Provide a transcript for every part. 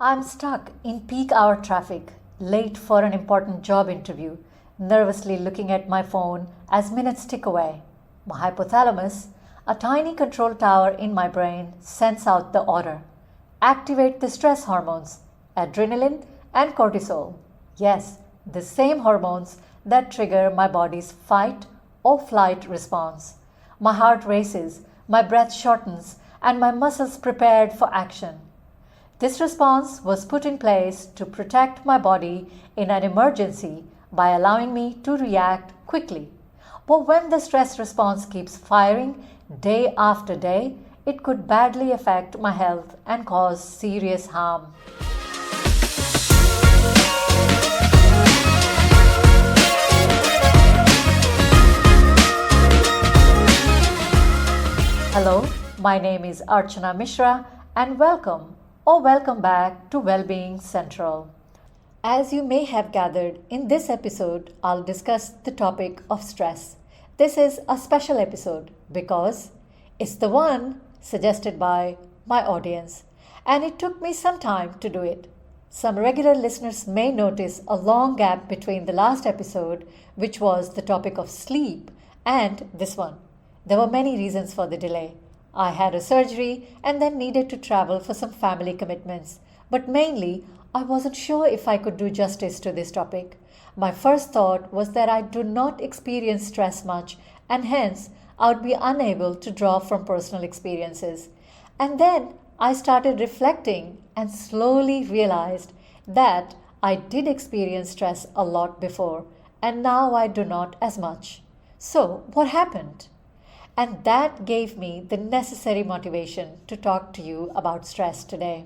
I'm stuck in peak hour traffic, late for an important job interview, nervously looking at my phone as minutes tick away. My hypothalamus, a tiny control tower in my brain, sends out the order: activate the stress hormones, adrenaline and cortisol. Yes, the same hormones that trigger my body's fight or flight response. My heart races, my breath shortens, and my muscles prepared for action. This response was put in place to protect my body in an emergency by allowing me to react quickly. But when the stress response keeps firing day after day, it could badly affect my health and cause serious harm. Hello, my name is Archana Mishra and welcome back to Wellbeing Central. As you may have gathered, in this episode, I'll discuss the topic of stress. This is a special episode because it's the one suggested by my audience, and it took me some time to do it. Some regular listeners may notice a long gap between the last episode, which was the topic of sleep, and this one. There were many reasons for the delay. I had a surgery and then needed to travel for some family commitments. But mainly, I wasn't sure if I could do justice to this topic. My first thought was that I do not experience stress much, and hence I would be unable to draw from personal experiences. And then I started reflecting and slowly realized that I did experience stress a lot before, and now I do not as much. So, what happened? And that gave me the necessary motivation to talk to you about stress today.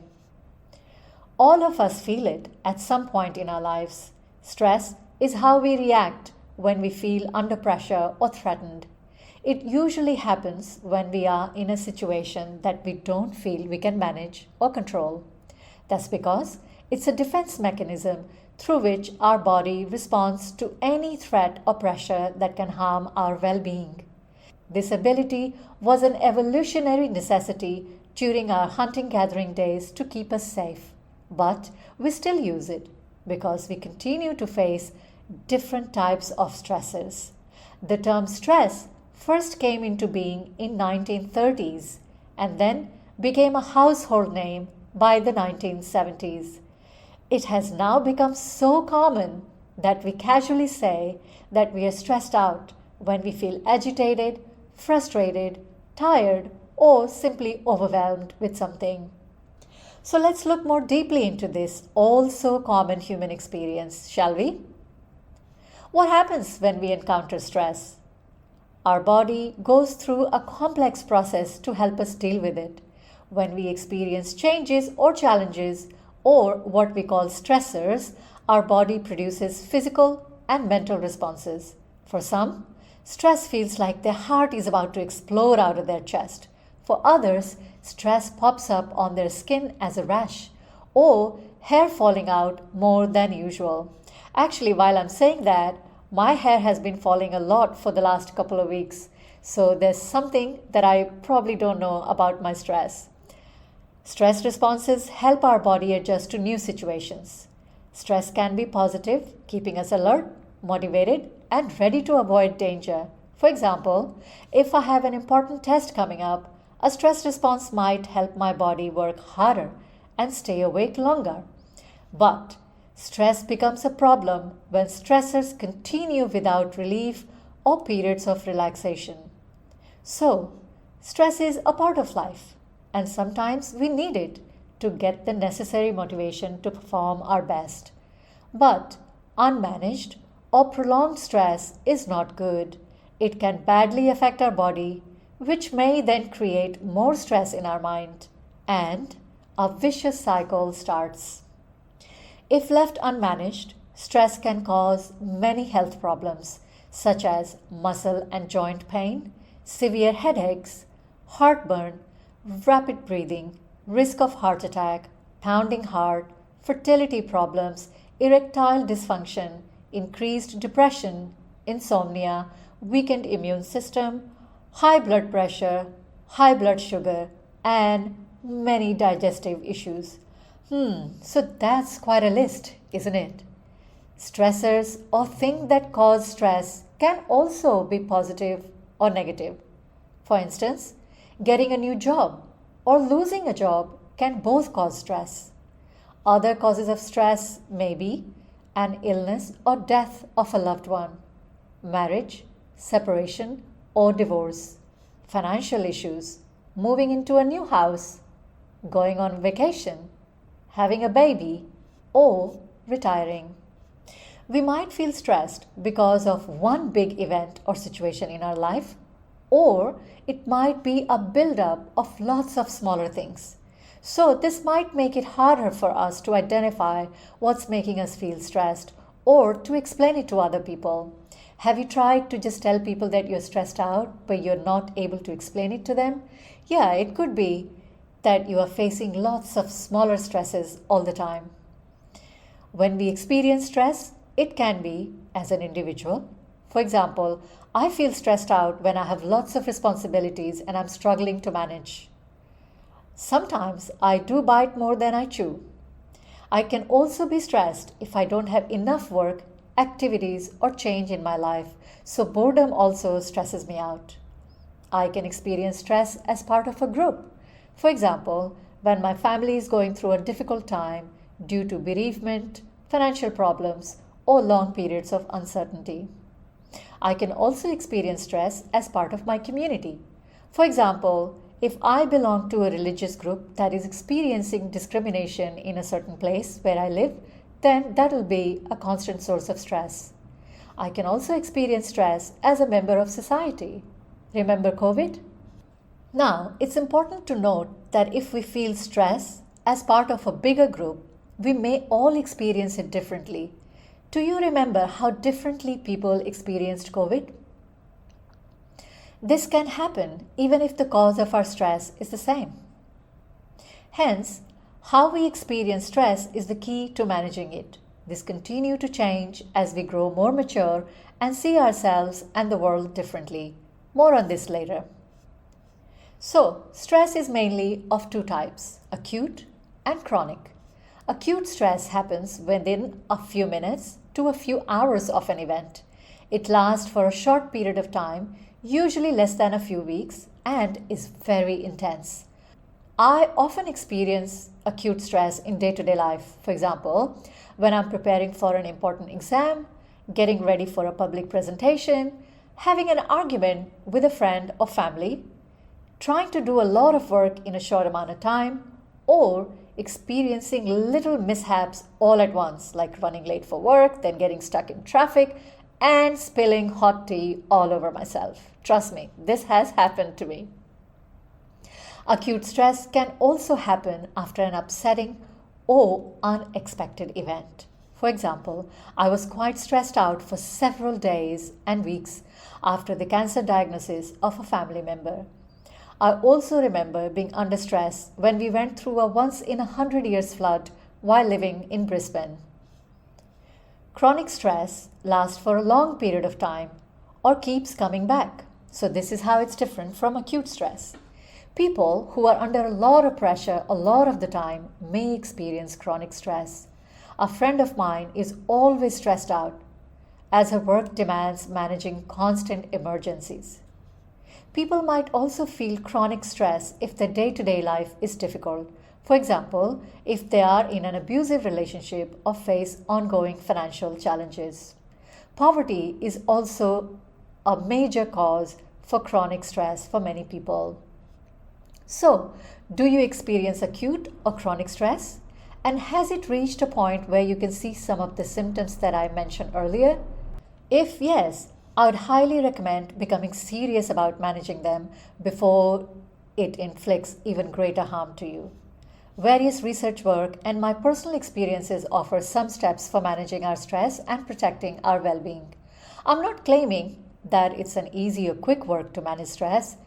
All of us feel it at some point in our lives. Stress is how we react when we feel under pressure or threatened. It usually happens when we are in a situation that we don't feel we can manage or control. That's because it's a defense mechanism through which our body responds to any threat or pressure that can harm our well-being. This ability was an evolutionary necessity during our hunting-gathering days to keep us safe. But we still use it because we continue to face different types of stresses. The term stress first came into being in 1930s and then became a household name by the 1970s. It has now become so common that we casually say that we are stressed out when we feel agitated, frustrated, tired, or simply overwhelmed with something. So let's look more deeply into this also common human experience, shall we? What happens when we encounter stress? Our body goes through a complex process to help us deal with it. When we experience changes or challenges, or what we call stressors, our body produces physical and mental responses. For some, stress feels like their heart is about to explode out of their chest. For others, stress pops up on their skin as a rash or hair falling out more than usual. Actually, while I'm saying that, my hair has been falling a lot for the last couple of weeks. So there's something that I probably don't know about my stress. Stress responses help our body adjust to new situations. Stress can be positive, keeping us alert, motivated, and ready to avoid danger. For example, if I have an important test coming up, a stress response might help my body work harder and stay awake longer. But stress becomes a problem when stressors continue without relief or periods of relaxation. So, stress is a part of life, and sometimes we need it to get the necessary motivation to perform our best. But unmanaged or prolonged stress is not good. It can badly affect our body, which may then create more stress in our mind, and a vicious cycle starts. If left unmanaged, stress can cause many health problems such as muscle and joint pain, severe headaches, heartburn, rapid breathing, risk of heart attack, pounding heart, fertility problems, erectile dysfunction, increased depression, insomnia, weakened immune system, high blood pressure, high blood sugar, and many digestive issues. So that's quite a list, isn't it? Stressors or things that cause stress can also be positive or negative. For instance, getting a new job or losing a job can both cause stress. Other causes of stress may be an illness or death of a loved one, marriage, separation, or divorce, financial issues, moving into a new house, going on vacation, having a baby, or retiring. We might feel stressed because of one big event or situation in our life, or it might be a build-up of lots of smaller things. So, this might make it harder for us to identify what's making us feel stressed or to explain it to other people. Have you tried to just tell people that you're stressed out, but you're not able to explain it to them? Yeah, it could be that you are facing lots of smaller stresses all the time. When we experience stress, it can be as an individual. For example, I feel stressed out when I have lots of responsibilities and I'm struggling to manage. Sometimes I do bite more than I chew. I can also be stressed if I don't have enough work, activities, or change in my life, so boredom also stresses me out. I can experience stress as part of a group. For example, when my family is going through a difficult time due to bereavement, financial problems, or long periods of uncertainty. I can also experience stress as part of my community. For example, if I belong to a religious group that is experiencing discrimination in a certain place where I live, then that will be a constant source of stress. I can also experience stress as a member of society. Remember COVID? Now, it's important to note that if we feel stress as part of a bigger group, we may all experience it differently. Do you remember how differently people experienced COVID? This can happen even if the cause of our stress is the same. Hence, how we experience stress is the key to managing it. This continues to change as we grow more mature and see ourselves and the world differently. More on this later. So, stress is mainly of two types, acute and chronic. Acute stress happens within a few minutes to a few hours of an event. It lasts for a short period of time, usually less than a few weeks, and is very intense. I often experience acute stress in day-to-day life. For example, when I'm preparing for an important exam, getting ready for a public presentation, having an argument with a friend or family, trying to do a lot of work in a short amount of time, or experiencing little mishaps all at once, like running late for work, then getting stuck in traffic, and spilling hot tea all over myself. Trust me, this has happened to me. Acute stress can also happen after an upsetting or unexpected event. For example, I was quite stressed out for several days and weeks after the cancer diagnosis of a family member. I also remember being under stress when we went through a once-in-100 years flood while living in Brisbane. Chronic stress lasts for a long period of time or keeps coming back. So this is how it's different from acute stress. People who are under a lot of pressure a lot of the time may experience chronic stress. A friend of mine is always stressed out as her work demands managing constant emergencies. People might also feel chronic stress if their day-to-day life is difficult. For example, if they are in an abusive relationship or face ongoing financial challenges. Poverty is also a major cause for chronic stress for many people. So, do you experience acute or chronic stress? And has it reached a point where you can see some of the symptoms that I mentioned earlier? If yes, I would highly recommend becoming serious about managing them before it inflicts even greater harm to you. Various research work and my personal experiences offer some steps for managing our stress and protecting our well-being. I'm not claiming that it's an easy or quick work to manage stress,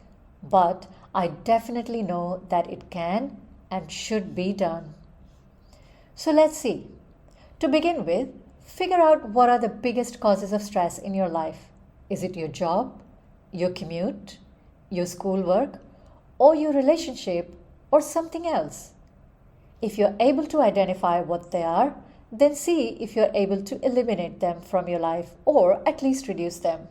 but I definitely know that it can and should be done. So let's see. To begin with, figure out what are the biggest causes of stress in your life. Is it your job, your commute, your schoolwork, or your relationship, or something else? If you're able to identify what they are, then see if you're able to eliminate them from your life or at least reduce them.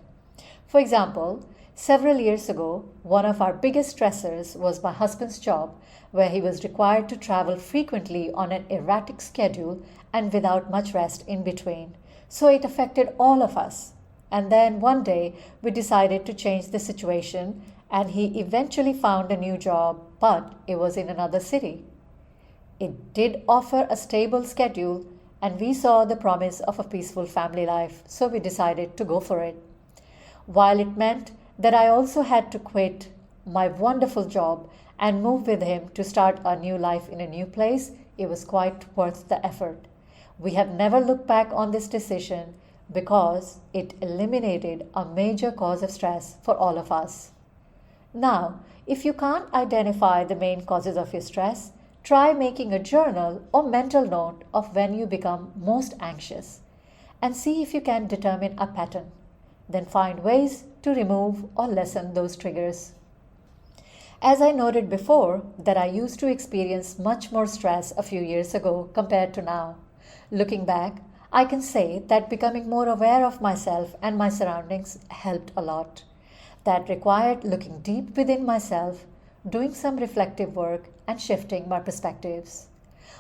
For example, several years ago, one of our biggest stressors was my husband's job, where he was required to travel frequently on an erratic schedule and without much rest in between. So it affected all of us. And then one day we decided to change the situation, and he eventually found a new job, but it was in another city. It did offer a stable schedule, and we saw the promise of a peaceful family life, so we decided to go for it. While it meant that I also had to quit my wonderful job and move with him to start a new life in a new place, it was quite worth the effort. We have never looked back on this decision because it eliminated a major cause of stress for all of us. Now, if you can't identify the main causes of your stress, try making a journal or mental note of when you become most anxious and see if you can determine a pattern. Then find ways to remove or lessen those triggers. As I noted before, that I used to experience much more stress a few years ago compared to now. Looking back, I can say that becoming more aware of myself and my surroundings helped a lot. That required looking deep within myself, doing some reflective work, and shifting my perspectives.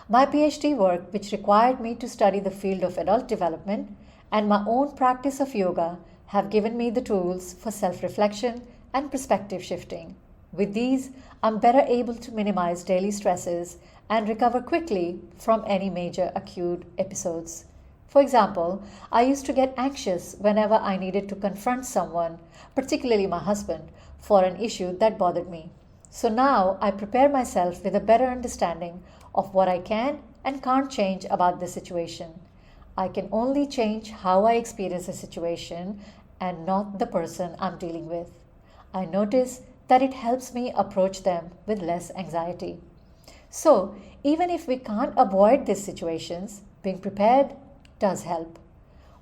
My PhD work, which required me to study the field of adult development, and my own practice of yoga have given me the tools for self-reflection and perspective shifting. With these, I'm better able to minimize daily stresses and recover quickly from any major acute episodes. For example, I used to get anxious whenever I needed to confront someone, particularly my husband, for an issue that bothered me. So now I prepare myself with a better understanding of what I can and can't change about the situation. I can only change how I experience a situation and not the person I'm dealing with. I notice that it helps me approach them with less anxiety. So, even if we can't avoid these situations, being prepared does help.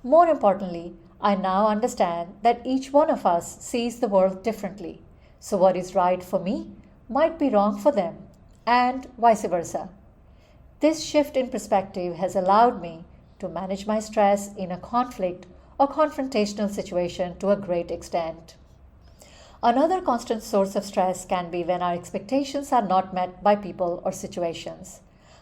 More importantly, I now understand that each one of us sees the world differently. So, what is right for me might be wrong for them, and vice versa. This shift in perspective has allowed me to manage my stress in a conflict or confrontational situation to a great extent. Another constant source of stress can be when our expectations are not met by people or situations.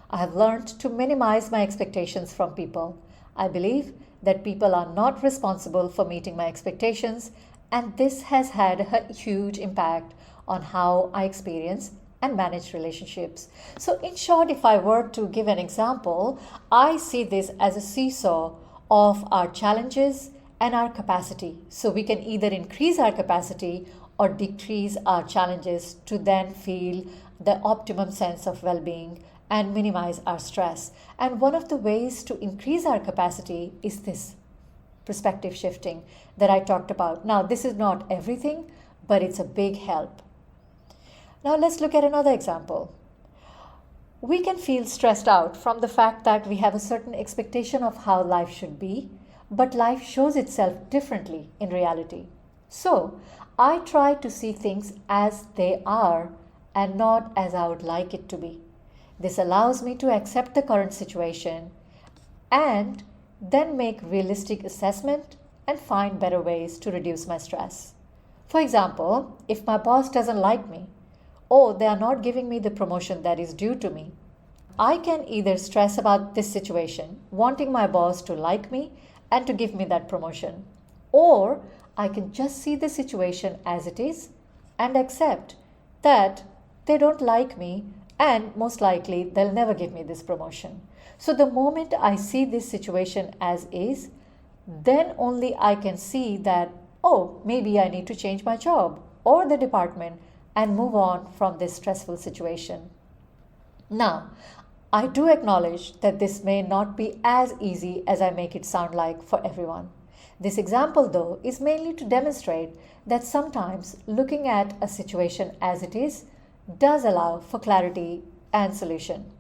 I have learned to minimize my expectations from people. I believe that people are not responsible for meeting my expectations, and this has had a huge impact on how I experience and manage relationships. So, in short, if I were to give an example, I see this as a seesaw of our challenges and our capacity. So, we can either increase our capacity or decrease our challenges to then feel the optimum sense of well-being and minimize our stress. And one of the ways to increase our capacity is this perspective shifting that I talked about. Now, this is not everything, but it's a big help. Now, let's look at another example. We can feel stressed out from the fact that we have a certain expectation of how life should be, but life shows itself differently in reality. So, I try to see things as they are and not as I would like it to be. This allows me to accept the current situation and then make realistic assessment and find better ways to reduce my stress. For example, if my boss doesn't like me or they are not giving me the promotion that is due to me, I can either stress about this situation, wanting my boss to like me and to give me that promotion, or I can just see the situation as it is and accept that they don't like me and most likely they'll never give me this promotion. So the moment I see this situation as is, then only I can see that, oh, maybe I need to change my job or the department and move on from this stressful situation. Now, I do acknowledge that this may not be as easy as I make it sound like for everyone. This example, though, is mainly to demonstrate that sometimes looking at a situation as it is does allow for clarity and solution.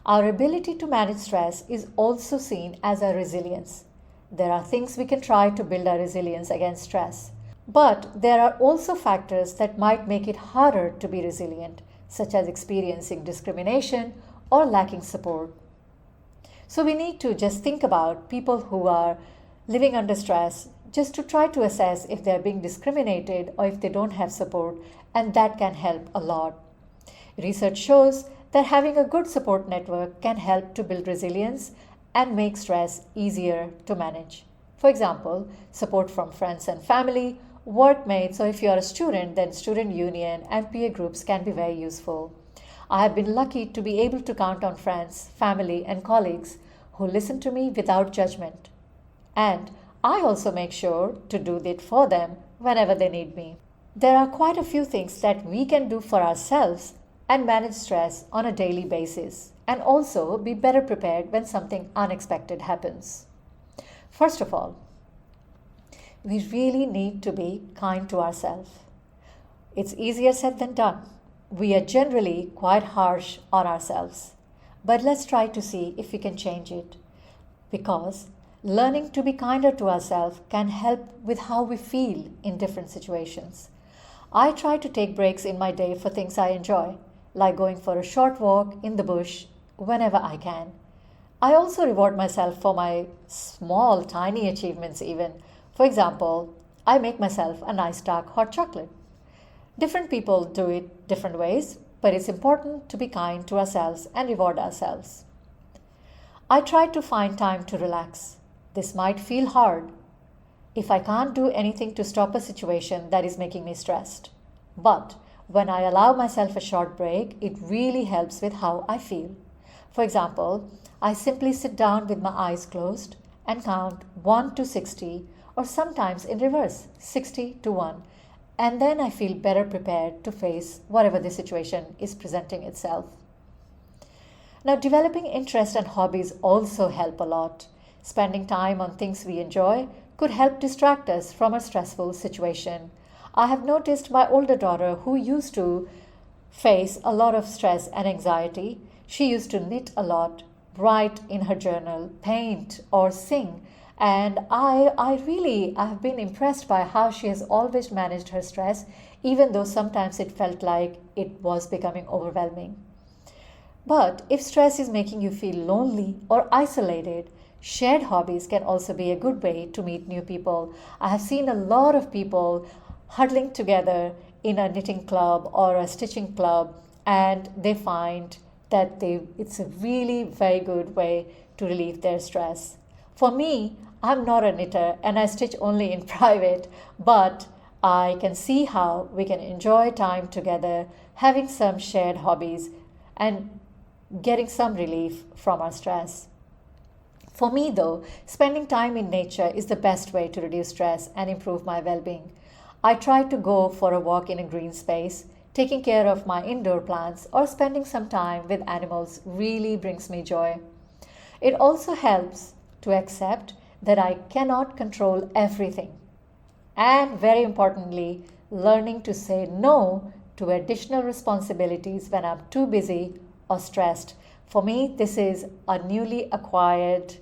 Our ability to manage stress is also seen as a resilience. There are things we can try to build our resilience against stress, but there are also factors that might make it harder to be resilient, such as experiencing discrimination or lacking support. So we need to just think about people who are living under stress just to try to assess if they're being discriminated or if they don't have support, and that can help a lot. Research shows that having a good support network can help to build resilience and make stress easier to manage. For example, support from friends and family, workmates, or if you're a student, then student union and peer groups can be very useful. I have been lucky to be able to count on friends, family, and colleagues who listen to me without judgment. And I also make sure to do it for them whenever they need me. There are quite a few things that we can do for ourselves and manage stress on a daily basis, and also be better prepared when something unexpected happens. First of all, we really need to be kind to ourselves. It's easier said than done. We are generally quite harsh on ourselves. But let's try to see if we can change it. Because learning to be kinder to ourselves can help with how we feel in different situations. I try to take breaks in my day for things I enjoy, like going for a short walk in the bush whenever I can. I also reward myself for my small, tiny achievements even. For example, I make myself a nice dark hot chocolate. Different people do it different ways, but it's important to be kind to ourselves and reward ourselves. I try to find time to relax. This might feel hard if I can't do anything to stop a situation that is making me stressed. But when I allow myself a short break, it really helps with how I feel. For example, I simply sit down with my eyes closed and count 1 to 60, or sometimes in reverse, 60 to 1. And then I feel better prepared to face whatever the situation is presenting itself. Now, developing interest and hobbies also help a lot. Spending time on things we enjoy could help distract us from a stressful situation. I have noticed my older daughter, who used to face a lot of stress and anxiety, she used to knit a lot, write in her journal, paint, or sing. And I have been impressed by how she has always managed her stress, even though sometimes it felt like it was becoming overwhelming. But if stress is making you feel lonely or isolated, shared hobbies can also be a good way to meet new people. I have seen a lot of people huddling together in a knitting club or a stitching club, and they find that it's a really very good way to relieve their stress. For me, I'm not a knitter and I stitch only in private, but I can see how we can enjoy time together, having some shared hobbies and getting some relief from our stress. For me, though, spending time in nature is the best way to reduce stress and improve my well-being. I try to go for a walk in a green space. Taking care of my indoor plants or spending some time with animals really brings me joy. It also helps to accept that I cannot control everything. And very importantly, learning to say no to additional responsibilities when I'm too busy or stressed. For me, this is a newly acquired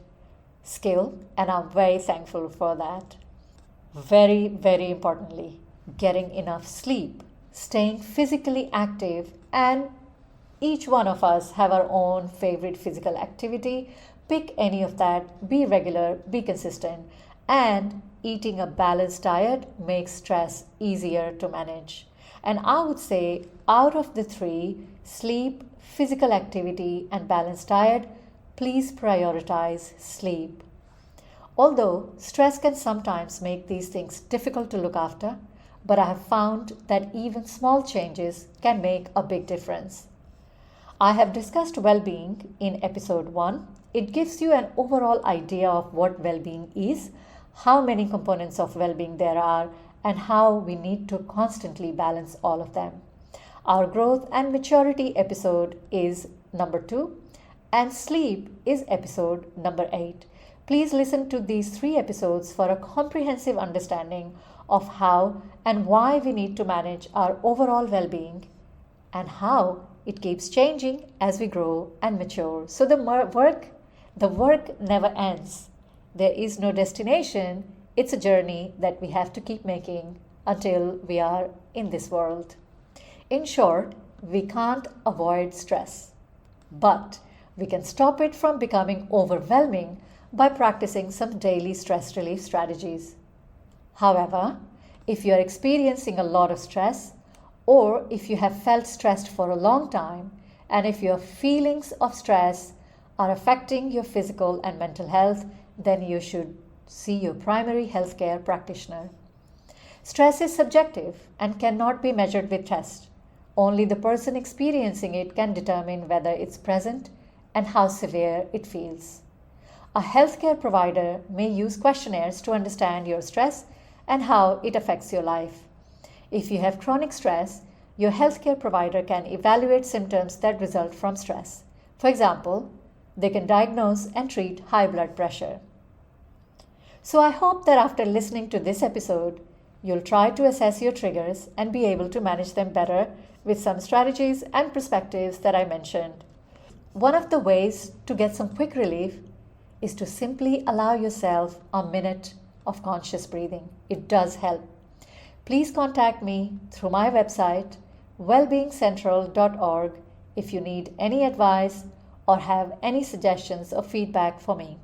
skill, and I'm very thankful for that. Very, very importantly, getting enough sleep, staying physically active, and each one of us have our own favorite physical activity. Pick any of that, be regular, be consistent, and eating a balanced diet makes stress easier to manage. And I would say out of the three, sleep, physical activity, and balanced diet, please prioritize sleep. Although stress can sometimes make these things difficult to look after, but I have found that even small changes can make a big difference. I have discussed well-being in episode 1. It gives you an overall idea of what well-being is, how many components of well-being there are, and how we need to constantly balance all of them. Our growth and maturity episode is number 2, and sleep is episode number 8. Please listen to these 3 episodes for a comprehensive understanding of how and why we need to manage our overall well-being and how it keeps changing as we grow and mature. So the work never ends. There is no destination. It's a journey that we have to keep making until we are in this world. In short, we can't avoid stress, But we can stop it from becoming overwhelming by practicing some daily stress relief strategies. However, if you are experiencing a lot of stress, or if you have felt stressed for a long time, and if your feelings of stress are affecting your physical and mental health, then you should see your primary healthcare practitioner. Stress is subjective and cannot be measured with tests. Only the person experiencing it can determine whether it's present and how severe it feels. A healthcare provider may use questionnaires to understand your stress and how it affects your life. If you have chronic stress, your healthcare provider can evaluate symptoms that result from stress. For example, they can diagnose and treat high blood pressure. So I hope that after listening to this episode, you'll try to assess your triggers and be able to manage them better with some strategies and perspectives that I mentioned. One of the ways to get some quick relief is to simply allow yourself a minute of conscious breathing. It does help. Please contact me through my website, wellbeingcentral.org, if you need any advice or have any suggestions or feedback for me.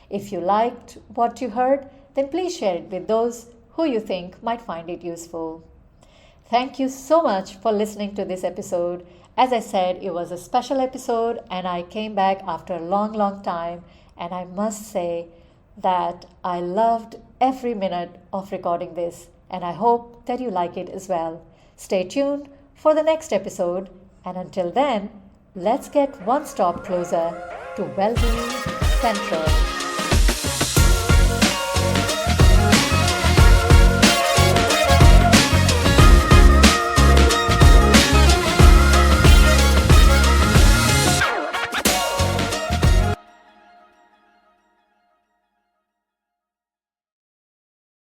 If you liked what you heard, then please share it with those who you think might find it useful. Thank you so much for listening to this episode. As I said, it was a special episode and I came back after a long time, and I must say that I loved every minute of recording this, and I hope that you like it as well. Stay tuned for the next episode, and until then, let's get one stop closer to Wellbeing Central.